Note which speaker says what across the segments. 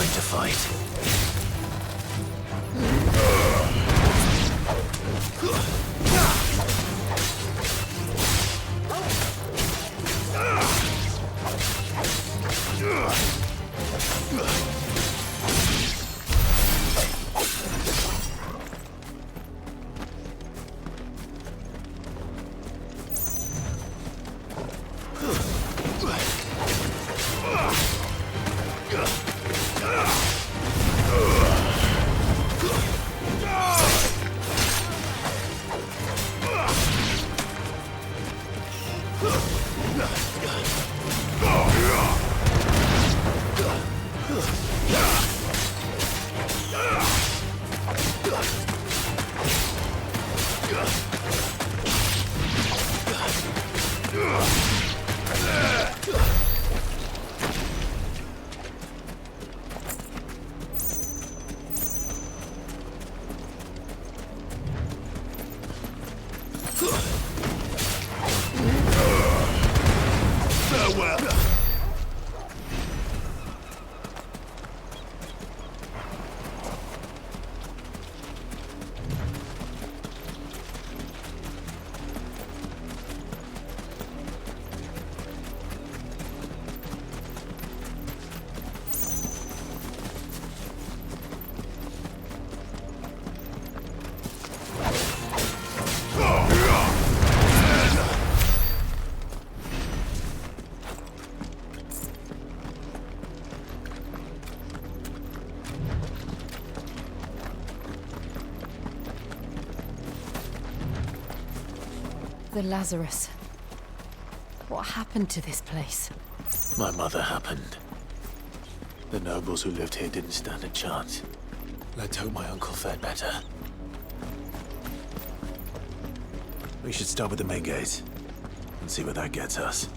Speaker 1: time to fight.
Speaker 2: The Lazarus. What happened to this place?
Speaker 1: My mother happened. The nobles who lived here didn't stand a chance. Let's hope my uncle fared better. We should start with the main gate and see where that gets us.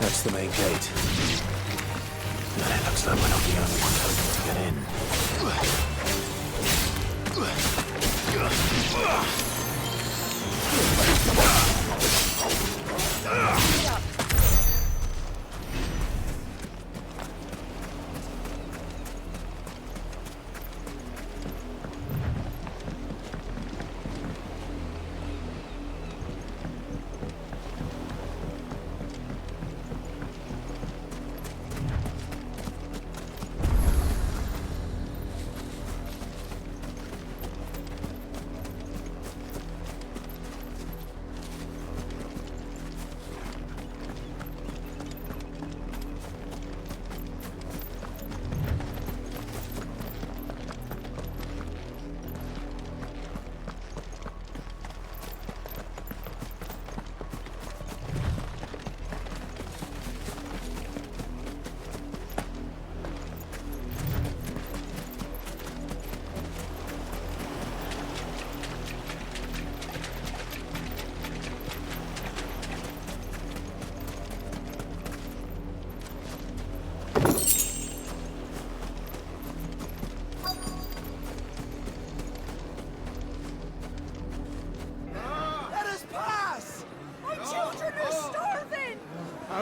Speaker 1: That's the main gate. And it looks like we're not the only ones hoping to get in.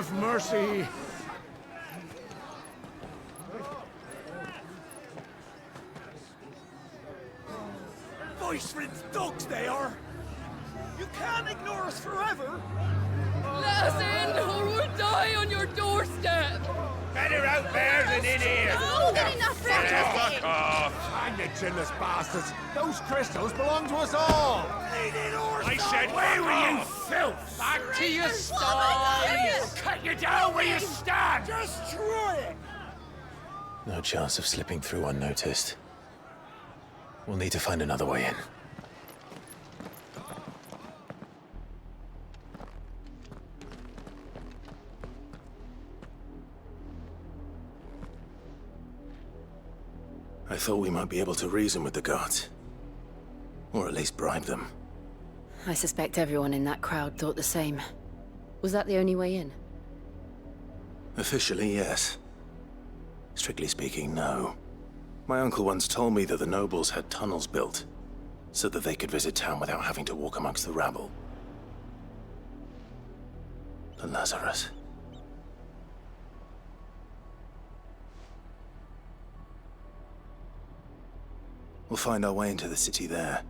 Speaker 3: Have mercy Iceland's dogs, they are! You can't ignore us forever!
Speaker 4: Let us in, or we'll die on your doorstep!
Speaker 5: Better out there than in here!
Speaker 4: More than enough for
Speaker 5: Fuck off!
Speaker 3: Hang the chinless bastards! Those crystals belong to us all!
Speaker 5: I said, where were you, filth?
Speaker 4: Back to your sties!
Speaker 5: Cut you down where you stand!
Speaker 3: Just try it!
Speaker 1: No chance of slipping through unnoticed. We'll need to find another way in. I thought we might be able to reason with the guards. Or at least bribe them.
Speaker 2: I suspect everyone in that crowd thought the same. Was that the only way in?
Speaker 1: Officially, yes. Strictly speaking, no. My uncle once told me that the nobles had tunnels built, so that they could visit town without having to walk amongst the rabble. The Lazarus. We'll find our way into the city there.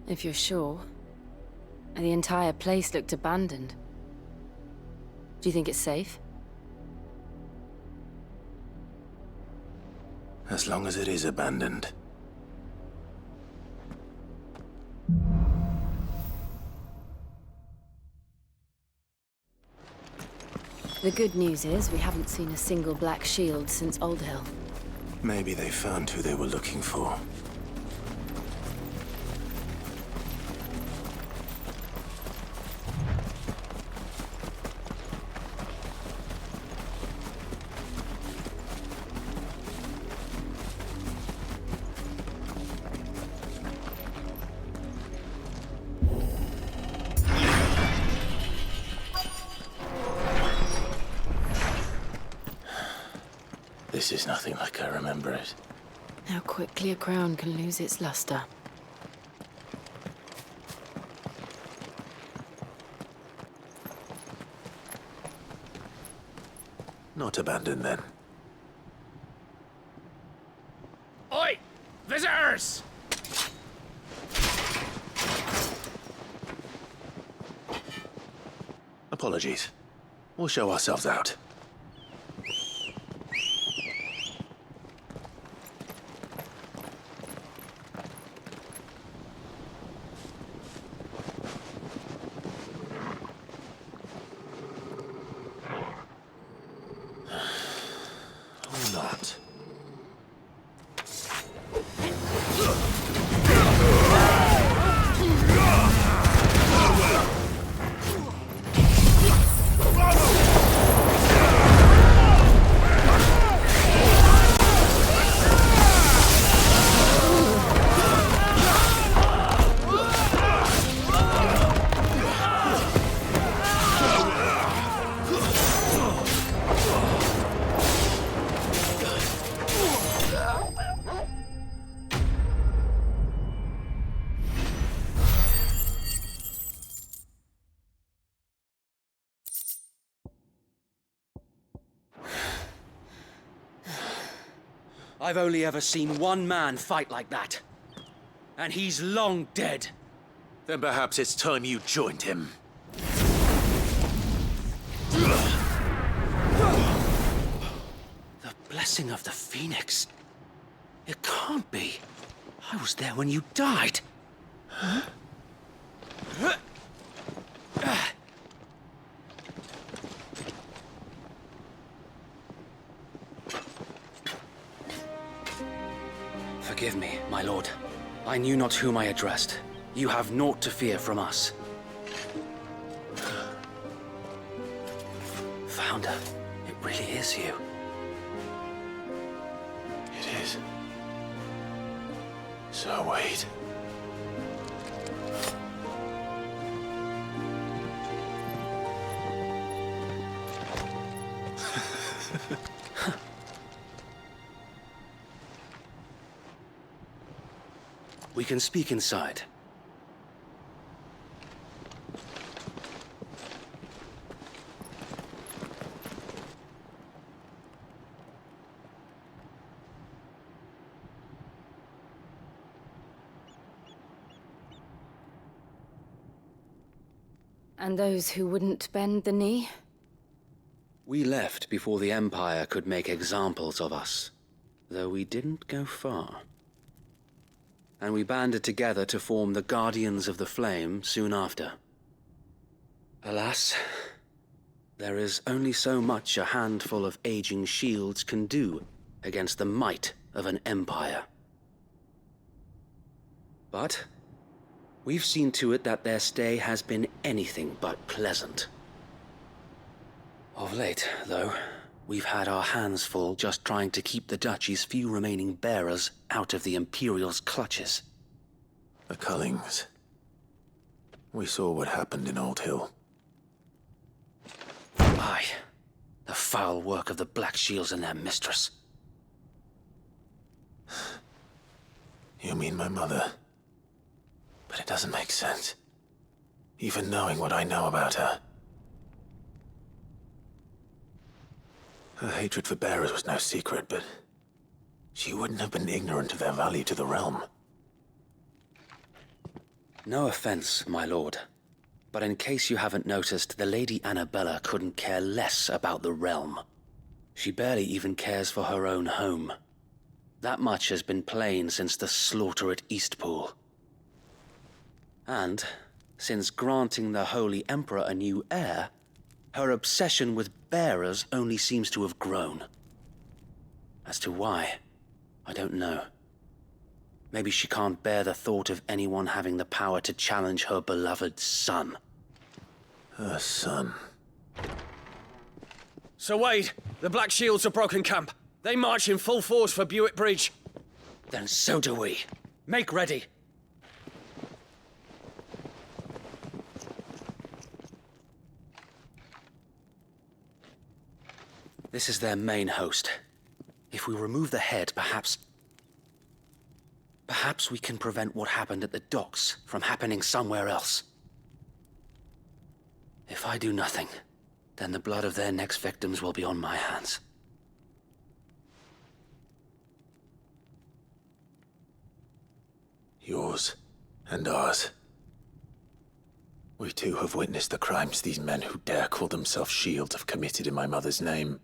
Speaker 2: If you're sure. The entire place looked abandoned. Do you think it's safe?
Speaker 1: As long as it is abandoned.
Speaker 2: The good news is we haven't seen a single black shield since Old Hill.
Speaker 1: Maybe they found who they were looking for. This is nothing like I remember it.
Speaker 2: How quickly a crown can lose its luster.
Speaker 1: Not abandoned, then.
Speaker 5: Oi! Visitors!
Speaker 1: Apologies. We'll show ourselves out. Or not.
Speaker 6: I've only ever seen one man fight like that. And he's long dead.
Speaker 1: Then perhaps it's time you joined him.
Speaker 6: The blessing of the Phoenix. It can't be. I was there when you died. Huh? Forgive me, my lord. I knew not whom I addressed. You have naught to fear from us. Founder, it really is you.
Speaker 1: It is. So wait.
Speaker 6: We can speak inside.
Speaker 2: And those who wouldn't bend the knee?
Speaker 6: We left before the Empire could make examples of us, though we didn't go far. And we banded together to form the Guardians of the Flame soon after. Alas, there is only so much a handful of aging shields can do against the might of an empire. But we've seen to it that their stay has been anything but pleasant. Of late, though, we've had our hands full just trying to keep the Duchy's few remaining bearers out of the Imperial's clutches.
Speaker 1: The Cullings. We saw what happened in Old Hill.
Speaker 6: Aye, the foul work of the Black Shields and their mistress.
Speaker 1: You mean my mother? But it doesn't make sense. Even knowing what I know about her. Her hatred for bearers was no secret, but she wouldn't have been ignorant of their value to the realm.
Speaker 6: No offense, my lord, but in case you haven't noticed, the Lady Annabella couldn't care less about the realm. She barely even cares for her own home. That much has been plain since the slaughter at Eastpool. And, since granting the Holy Emperor a new heir, her obsession with bearers only seems to have grown. As to why, I don't know. Maybe she can't bear the thought of anyone having the power to challenge her beloved son.
Speaker 1: Her son.
Speaker 3: Sir Wade, the Black Shields have broken camp. They march in full force for Buick Bridge.
Speaker 6: Then so do we. Make ready. This is their main host. If we remove the head, perhaps we can prevent what happened at the docks from happening somewhere else. If I do nothing, then the blood of their next victims will be on my hands.
Speaker 1: Yours and ours. We too have witnessed the crimes these men who dare call themselves shields have committed in my mother's name.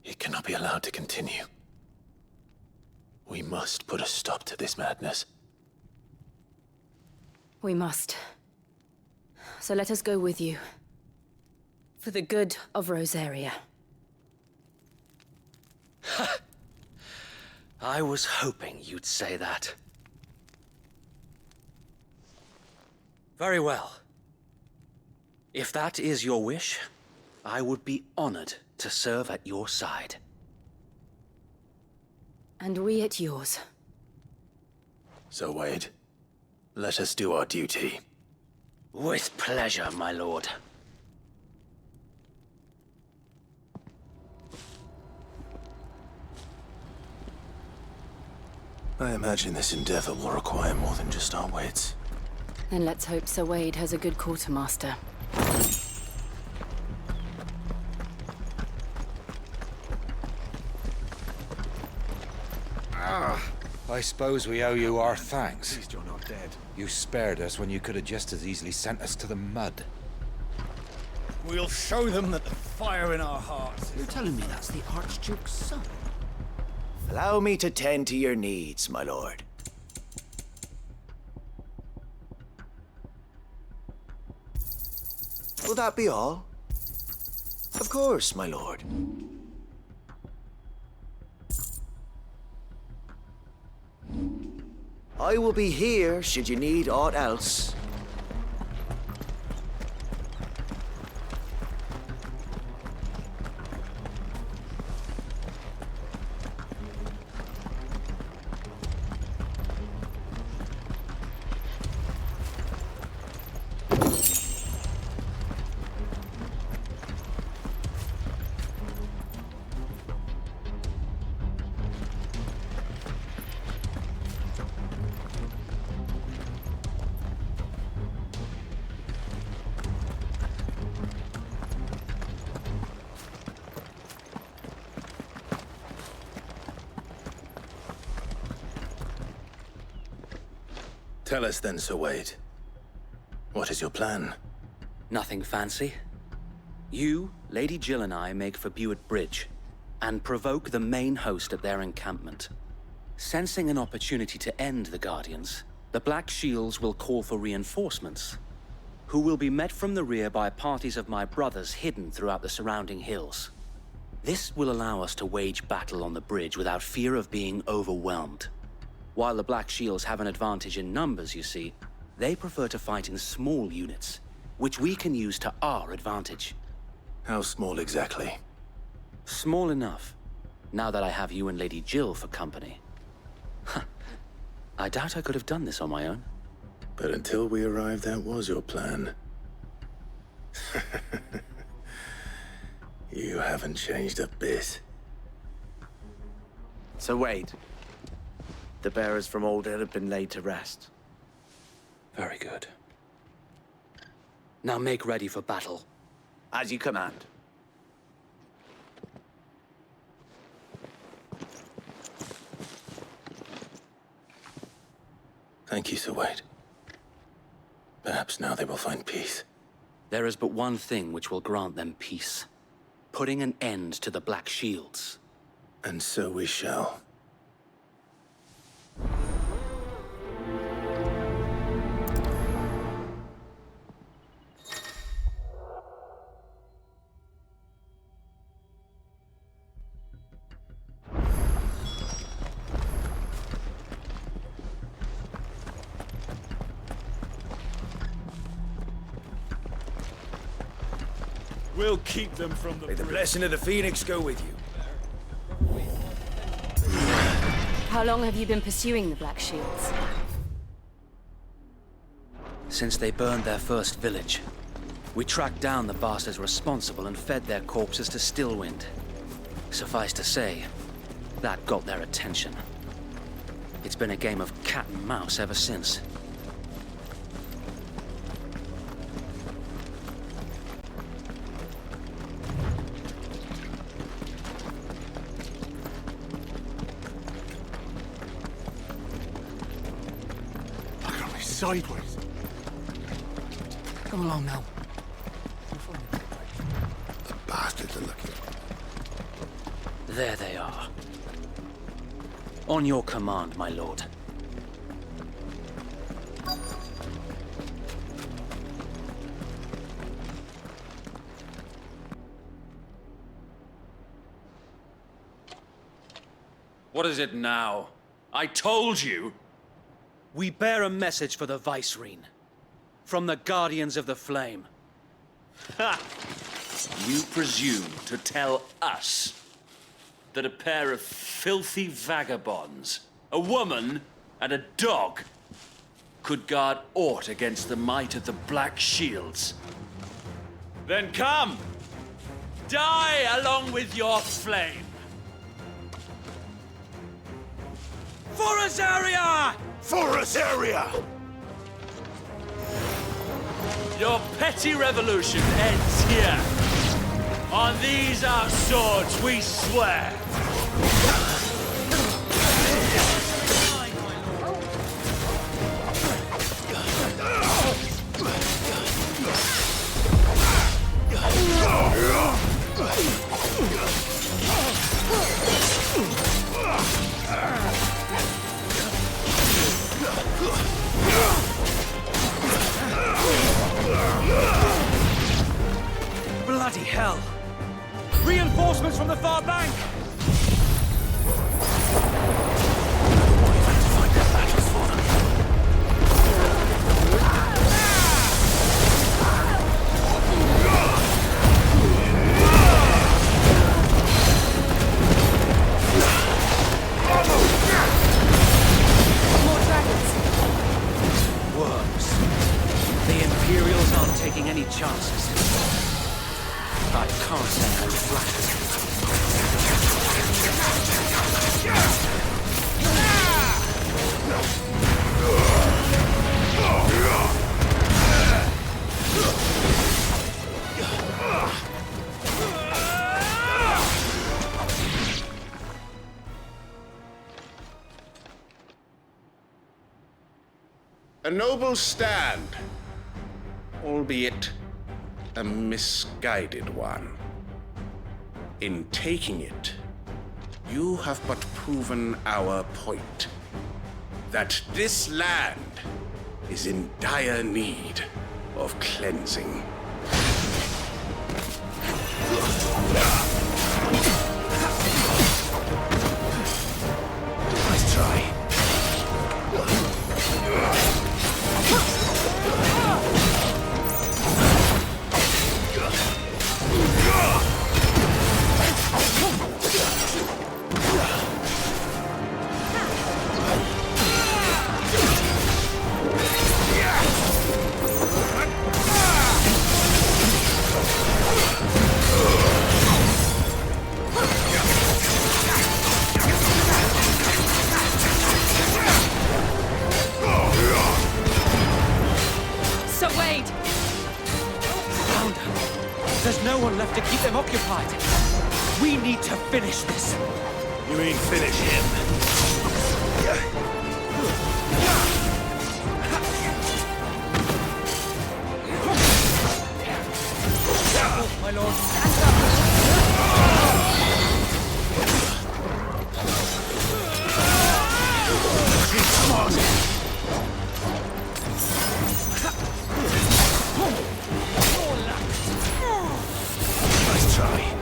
Speaker 1: It cannot be allowed to continue. We must put a stop to this madness.
Speaker 2: We must. So let us go with you. For the good of Rosaria.
Speaker 6: I was hoping you'd say that. Very well. If that is your wish, I would be honored to serve at your side.
Speaker 2: And we at yours.
Speaker 1: So, Wade, let us do our duty.
Speaker 6: With pleasure, my lord.
Speaker 1: I imagine this endeavor will require more than just our wits.
Speaker 2: Then let's hope Sir Wade has a good quartermaster.
Speaker 7: I suppose we owe you our thanks.
Speaker 3: At least you're not dead.
Speaker 7: You spared us when you could have just as easily sent us to the mud.
Speaker 3: We'll show them that the fire in our hearts
Speaker 8: You're telling me that's the Archduke's son?
Speaker 9: Allow me to tend to your needs, my lord. Will that be all? Of course, my lord. I will be here should you need aught else.
Speaker 1: Tell us then, Sir Wade. What is your plan?
Speaker 6: Nothing fancy. You, Lady Jill and I make for Buett Bridge, and provoke the main host at their encampment. Sensing an opportunity to end the Guardians, the Black Shields will call for reinforcements, who will be met from the rear by parties of my brothers hidden throughout the surrounding hills. This will allow us to wage battle on the bridge without fear of being overwhelmed. While the Black Shields have an advantage in numbers, you see, they prefer to fight in small units, which we can use to our advantage.
Speaker 1: How small exactly?
Speaker 6: Small enough, now that I have you and Lady Jill for company. I doubt I could have done this on my own.
Speaker 1: But until we arrived, that was your plan. You haven't changed a bit.
Speaker 9: So wait. The bearers from Old Hill have been laid to rest.
Speaker 6: Very good. Now make ready for battle.
Speaker 9: As you command.
Speaker 1: Thank you, Sir Wade. Perhaps now they will find peace.
Speaker 6: There is but one thing which will grant them peace. Putting an end to the Black Shields.
Speaker 1: And so we shall.
Speaker 3: We'll keep them from the
Speaker 9: May the blessing of the Phoenix go with you.
Speaker 2: How long have you been pursuing the Black Shields?
Speaker 6: Since they burned their first village, we tracked down the bastards responsible and fed their corpses to Stillwind. Suffice to say, that got their attention. It's been a game of cat and mouse ever since.
Speaker 3: sideways.
Speaker 8: Come along now.
Speaker 3: The bastards are looking.
Speaker 6: There they are. On your command, my lord.
Speaker 5: What is it now? I told you!
Speaker 6: We bear a message for the Vicereine. From the Guardians of the Flame.
Speaker 5: Ha! You presume to tell us that a pair of filthy vagabonds, a woman and a dog, could guard aught against the might of the Black Shields? Then come! Die along with your flame! For Azaria!
Speaker 3: For Azaria!
Speaker 5: Your petty revolution ends here. On these our swords we swear.
Speaker 6: Bloody hell! Reinforcements from the far bank!
Speaker 1: Find their battles for them.
Speaker 2: More dragons.
Speaker 6: Worms. The Imperials aren't taking any chances. I can't say I'm flattered.
Speaker 10: A noble stand. albeit a misguided one. In taking it, you have but proven our point, that this land is in dire need of cleansing.
Speaker 1: Nice try.
Speaker 2: Sir Wade!
Speaker 8: Found her. There's no one left to keep them occupied. We need to finish this.
Speaker 1: You mean finish him?
Speaker 8: My lord.
Speaker 1: Nice try.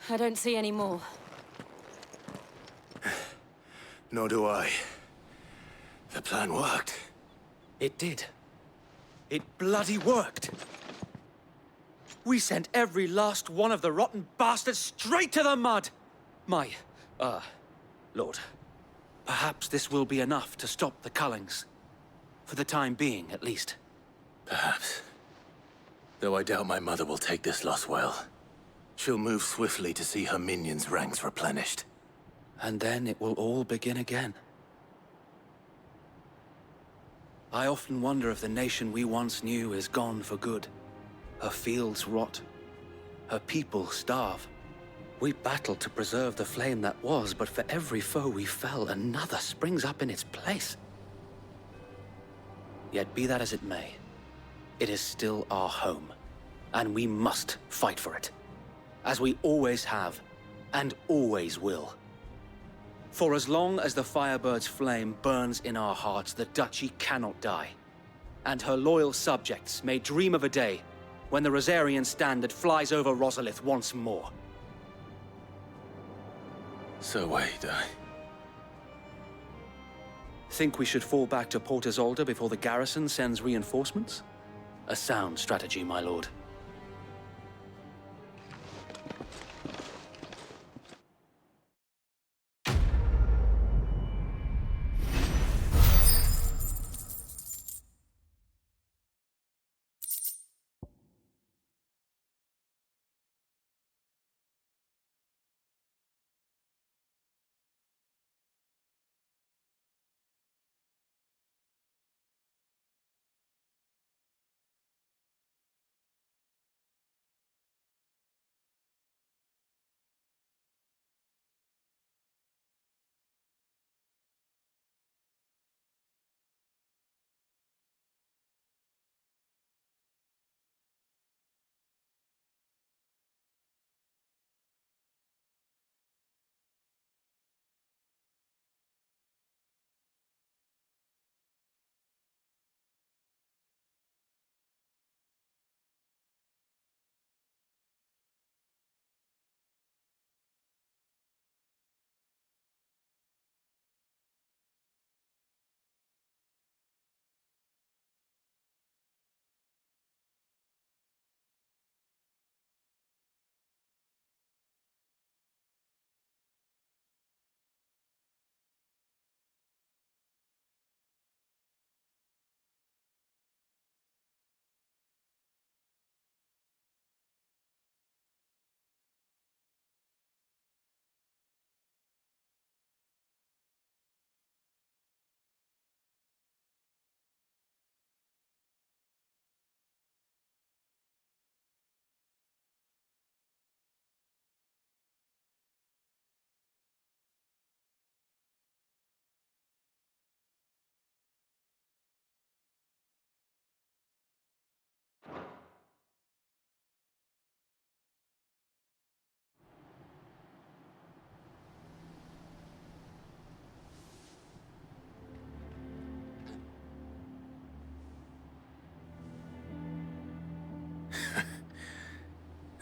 Speaker 2: I don't see any more.
Speaker 1: Nor do I. The plan worked.
Speaker 8: It did. It bloody worked. We sent every last one of the rotten bastards straight to the mud! My, lord. Perhaps this will be enough to stop the Cullings. For the time being, at least.
Speaker 1: Perhaps. Though I doubt my mother will take this loss well. She'll move swiftly to see her minions' ranks replenished.
Speaker 8: And then it will all begin again. I often wonder if the nation we once knew is gone for good. Her fields rot. Her people starve. We battled to preserve the flame that was, but for every foe we fell, another springs up in its place. Yet be that as it may, it is still our home, and we must fight for it. As we always have, and always will. For as long as the Firebird's flame burns in our hearts, the Duchy cannot die. And her loyal subjects may dream of a day when the Rosarian standard flies over Rosalith once more.
Speaker 1: So wait,
Speaker 8: Think we should fall back to Port Isolde before the garrison sends reinforcements? A sound strategy, my lord.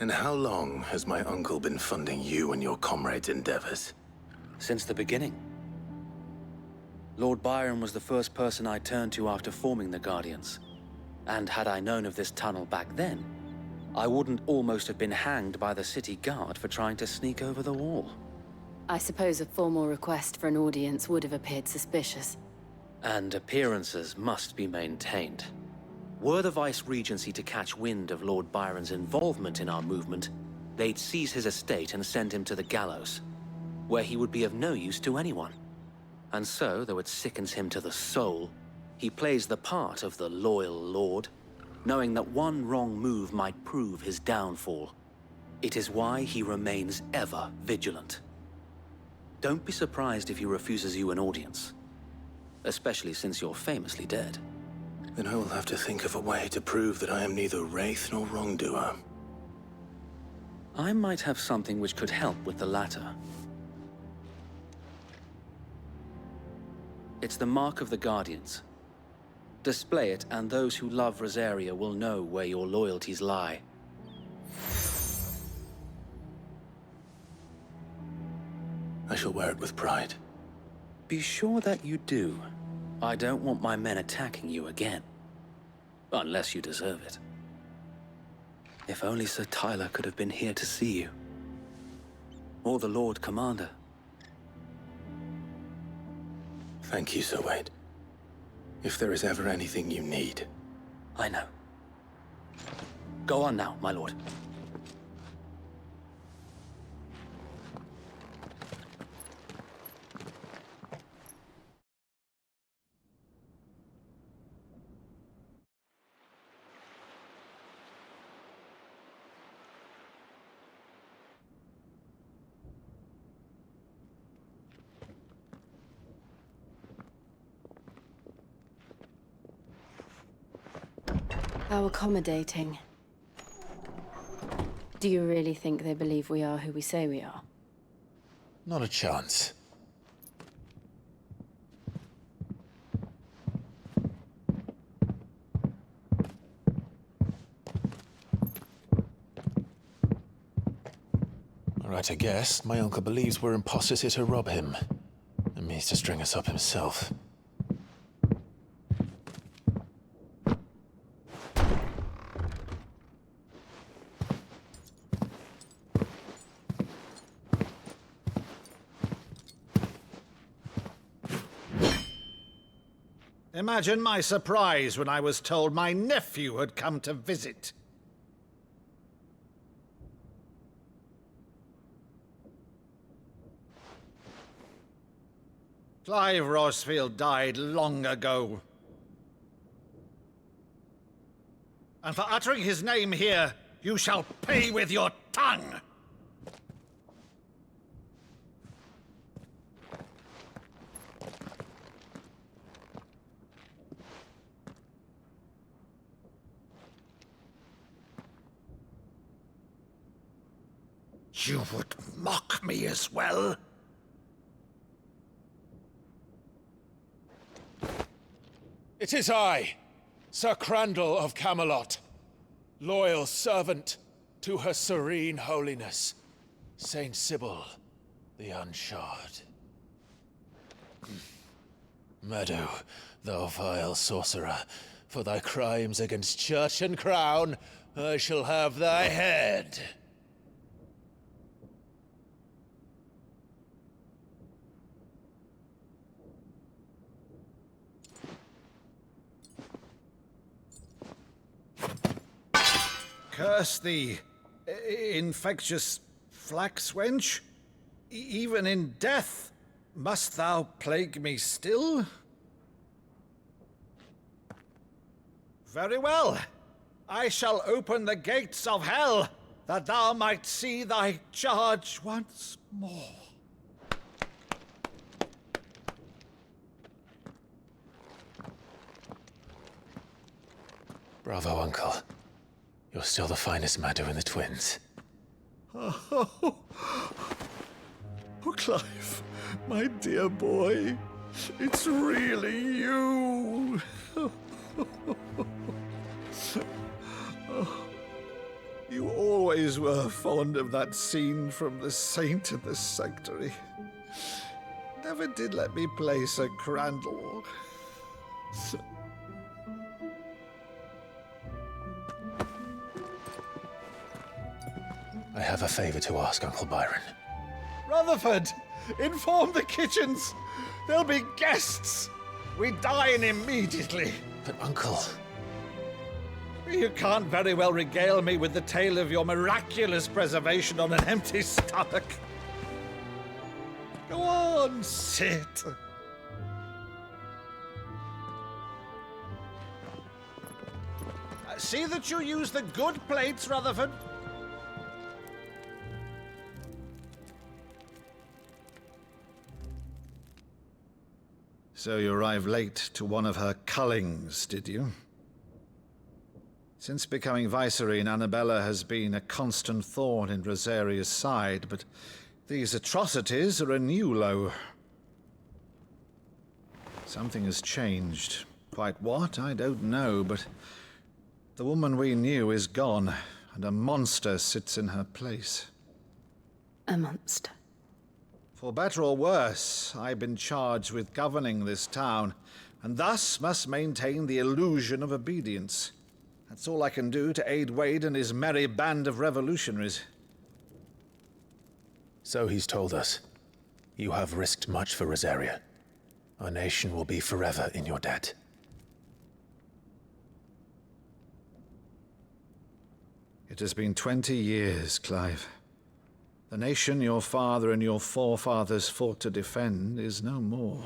Speaker 1: And how long has my uncle been funding you and your comrades' endeavors?
Speaker 6: Since the beginning. Lord Byron was the first person I turned to after forming the Guardians. And had I known of this tunnel back then, I wouldn't almost have been hanged by the city guard for trying to sneak over the wall.
Speaker 2: I suppose a formal request for an audience would have appeared suspicious.
Speaker 6: And appearances must be maintained. Were the Vice-Regency to catch wind of Lord Byron's involvement in our movement, they'd seize his estate and send him to the gallows, where he would be of no use to anyone. And so, though it sickens him to the soul, he plays the part of the loyal lord, knowing that one wrong move might prove his downfall. It is why he remains ever vigilant. Don't be surprised if he refuses you an audience, especially since you're famously dead.
Speaker 1: Then I will have to think of a way to prove that I am neither wraith nor wrongdoer.
Speaker 6: I might have something which could help with the latter. It's the mark of the Guardians. Display it, and those who love Rosaria will know where your loyalties lie.
Speaker 1: I shall wear it with pride.
Speaker 6: Be sure that you do. I don't want my men attacking you again. Unless you deserve it. If only Sir Tyler could have been here to see you. Or the Lord Commander.
Speaker 1: Thank you, Sir Wade. If there is ever anything you need.
Speaker 6: I know. Go on now, my lord.
Speaker 2: How accommodating. Do you really think they believe we are who we say we are?
Speaker 1: Not a chance. All right, I guess. My uncle believes we're imposters here to rob him. And means to string us up himself.
Speaker 3: Imagine my surprise when I was told my nephew had come to visit. Clive Rosfield died long ago. And for uttering his name here, you shall pay with your tongue! You would mock me as well?
Speaker 7: It is I, Sir Crandall of Camelot, loyal servant to Her Serene Holiness, Saint Sybil the Unshod. Meadow, thou vile sorcerer, for thy crimes against church and crown, I shall have thy head.
Speaker 3: Curse thee, infectious flax wench. Even in death, must thou plague me still? Very well. I shall open the gates of hell, that thou might see thy charge once more.
Speaker 1: Bravo, Uncle. You're still the finest Meadow in the twins.
Speaker 3: Oh, Clive, my dear boy, it's really you. You always were fond of that scene from The Saint and the Sanctuary. Never did let me play Sir Crandall.
Speaker 7: I have a favor to ask, Uncle Byron.
Speaker 3: Rutherford, inform the kitchens. There'll be guests. We dine immediately.
Speaker 7: But, Uncle...
Speaker 3: You can't very well regale me with the tale of your miraculous preservation on an empty stomach. Go on, sit. See that you use the good plates, Rutherford. So you arrived late to one of her cullings, did you? Since becoming Vicereine, Annabella has been a constant thorn in Rosaria's side, but these atrocities are a new low. Something has changed. Quite what, I don't know, but the woman we knew is gone, and a monster sits in her place.
Speaker 2: A monster.
Speaker 3: For better or worse, I've been charged with governing this town, and thus must maintain the illusion of obedience. That's all I can do to aid Wade and his merry band of revolutionaries.
Speaker 7: So he's told us. You have risked much for Rosaria. Our nation will be forever in your debt.
Speaker 3: It has been 20 years, Clive. The nation your father and your forefathers fought to defend is no more.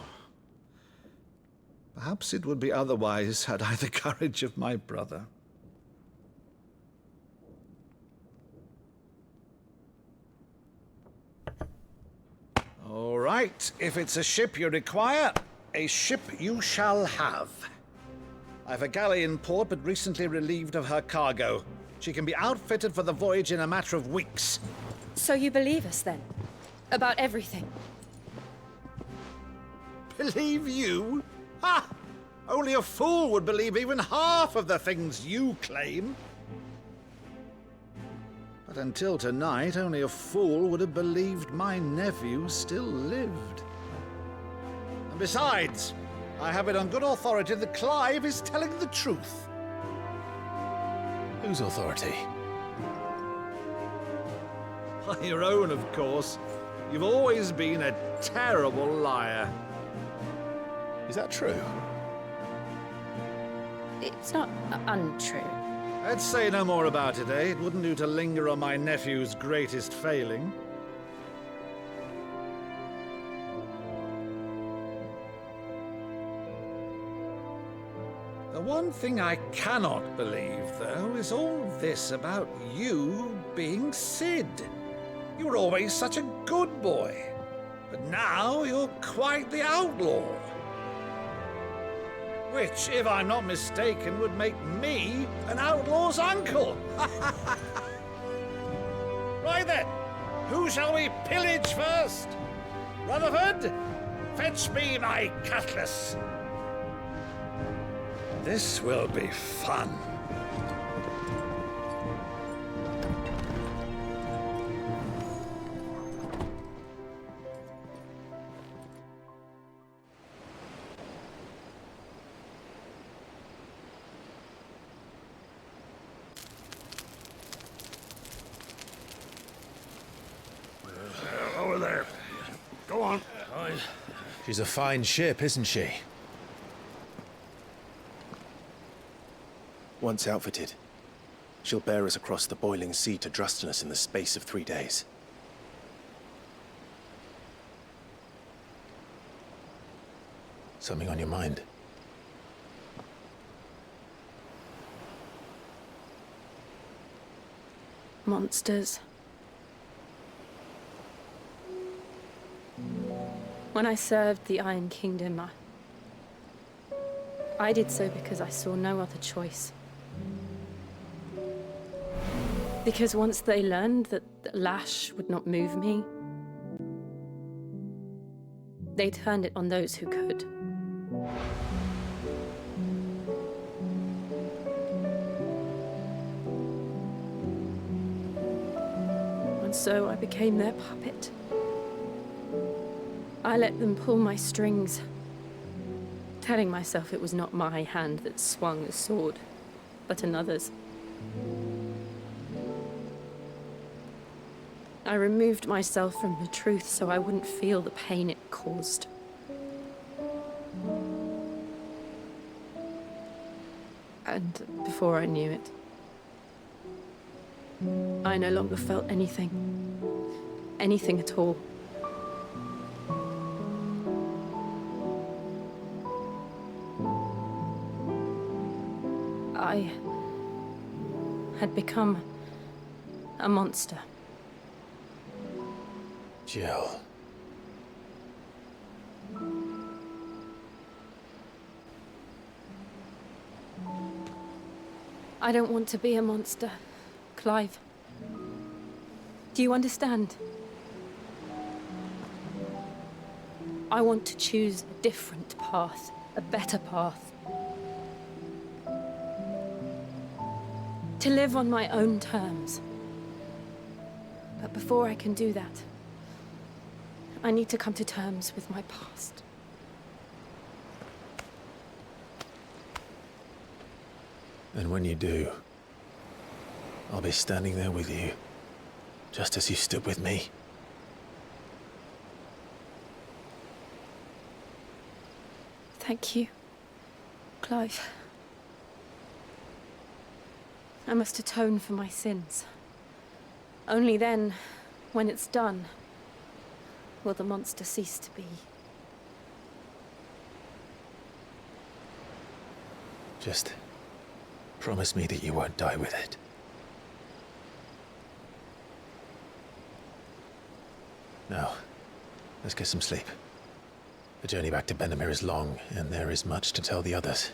Speaker 3: Perhaps it would be otherwise had I the courage of my brother. All right, if it's a ship you require, a ship you shall have. I've a galley in port, but recently relieved of her cargo. She can be outfitted for the voyage in a matter of weeks.
Speaker 2: So you believe us, then? About everything?
Speaker 3: Believe you? Ha! Only a fool would believe even half of the things you claim. But until tonight, only a fool would have believed my nephew still lived. And besides, I have it on good authority that Clive is telling the truth.
Speaker 7: Whose authority?
Speaker 3: Your own, of course. You've always been a terrible liar.
Speaker 7: Is that true?
Speaker 2: It's not untrue.
Speaker 3: Let's say no more about it, eh? It wouldn't do to linger on my nephew's greatest failing. The one thing I cannot believe, though, is all this about you being Sid. You were always such a good boy, but now you're quite the outlaw. Which, if I'm not mistaken, would make me an outlaw's uncle. Right then, who shall we pillage first? Rutherford, fetch me my cutlass. This will be fun. Over there. Go on.
Speaker 7: She's a fine ship, isn't she?
Speaker 1: Once outfitted, she'll bear us across the boiling sea to Drustinus in the space of 3 days.
Speaker 7: Something on your mind?
Speaker 2: Monsters. When I served the Iron Kingdom, I did so because I saw no other choice. Because once they learned that the lash would not move me, they turned it on those who could. so I became their puppet. I let them pull my strings, telling myself it was not my hand that swung the sword, but another's. I removed myself from the truth so I wouldn't feel the pain it caused. And before I knew it, I no longer felt anything. Anything at all. I had become a monster.
Speaker 7: Jill.
Speaker 2: I don't want to be a monster, Clive. Do you understand? I want to choose a different path, a better path. To live on my own terms. But before I can do that, I need to come to terms with my past.
Speaker 1: And when you do, I'll be standing there with you, just as you stood with me.
Speaker 2: Thank you, Clive. I must atone for my sins. Only then, when it's done, will the monster cease to be.
Speaker 1: Just promise me that you won't die with it. Now, let's get some sleep. The journey back to Benamir is long, and there is much to tell the others.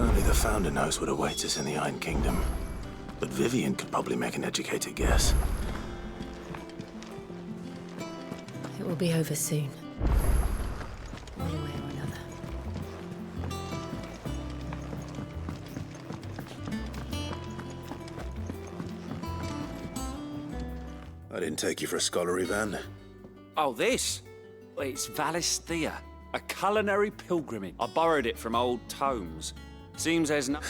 Speaker 1: Only the Founder knows what awaits us in the Iron Kingdom. But Vivian could probably make an educated guess.
Speaker 2: It will be over soon. One way or another.
Speaker 1: I didn't take you for a scholar, Ivan.
Speaker 5: Oh, this? Well, it's Valisthea, a culinary pilgrimage. I borrowed it from old tomes. Seems there's no...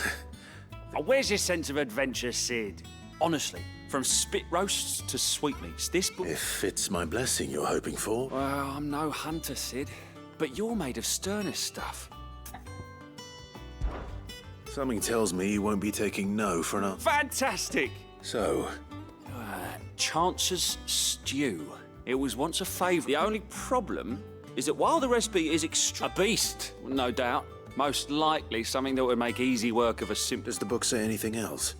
Speaker 5: Oh, where's your sense of adventure, Sid? Honestly, from spit roasts to sweetmeats, this book...
Speaker 1: If it's my blessing you're hoping for.
Speaker 5: Well, I'm no hunter, Sid. But you're made of sterner stuff.
Speaker 1: Something tells me you won't be taking no for an answer.
Speaker 5: Fantastic!
Speaker 1: So,
Speaker 5: Chance's stew. It was once a favourite. The only problem is that while the recipe is a beast, no doubt, most likely something that would make easy work of a simple...
Speaker 1: does the book say anything else?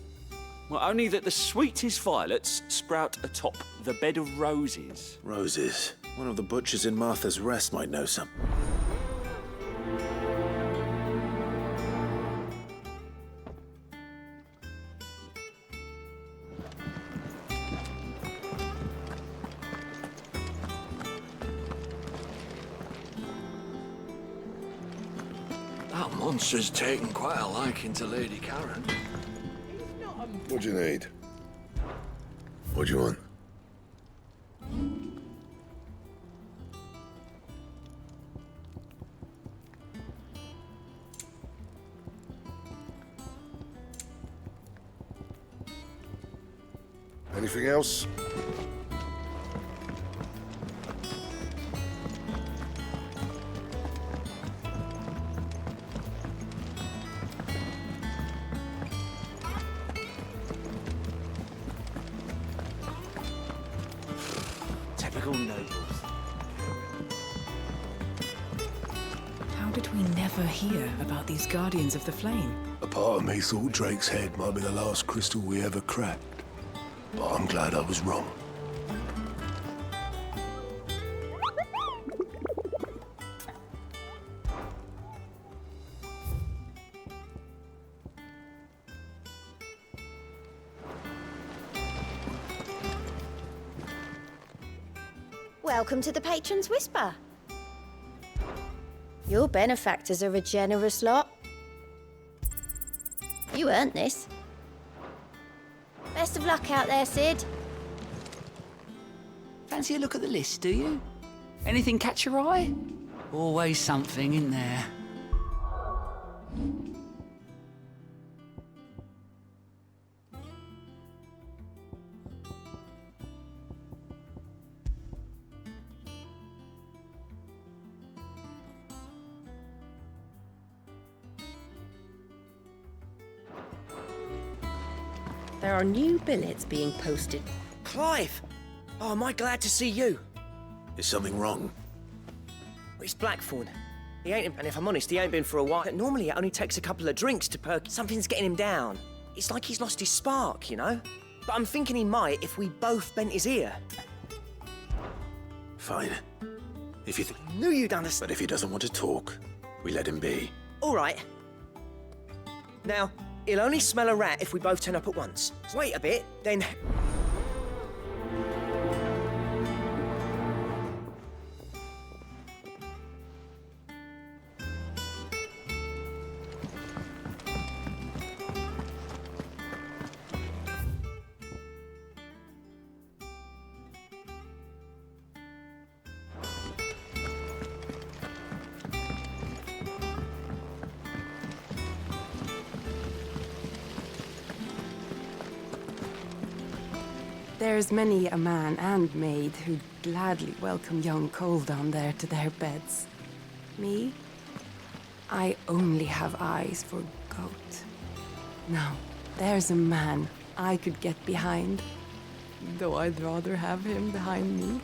Speaker 5: Well, only that the sweetest violets sprout atop the bed of roses.
Speaker 1: Roses. One of the butchers in Martha's Rest might know some.
Speaker 11: That monster's taken quite a liking to Lady Karen.
Speaker 12: What do you need? What do you want? Anything else?
Speaker 8: Typical nobles.
Speaker 2: How did we
Speaker 13: We never hear about these Guardians of the Flame.
Speaker 12: A part of me thought Drake's head might be the last crystal we ever cracked. But I'm glad I was wrong.
Speaker 14: Welcome to the Patron's Whisper. Your benefactors are a generous lot. You earned this. Best of luck out there, Sid.
Speaker 15: Fancy a look at the list, do you? Anything catch your eye? Always something in there.
Speaker 16: There are new billets being posted.
Speaker 17: Clive! Oh, am I glad to see you?
Speaker 1: Is something wrong?
Speaker 17: It's Blackthorn. He ain't, and if I'm honest, he ain't been for a while. Normally it only takes a couple of drinks to perk. Something's getting him down. It's like he's lost his spark, you know? But I'm thinking he might if we both bent his ear.
Speaker 1: Fine. If you
Speaker 17: knew you'd understand.
Speaker 1: But if he doesn't want to talk, we let him be.
Speaker 17: All right. Now, he'll only smell a rat if we both turn up at once. Wait a bit, then...
Speaker 2: There's many a man and maid who'd gladly welcome young Cole down there to their beds. Me? I only have eyes for goat. Now, there's a man I could get behind, though I'd rather have him behind me.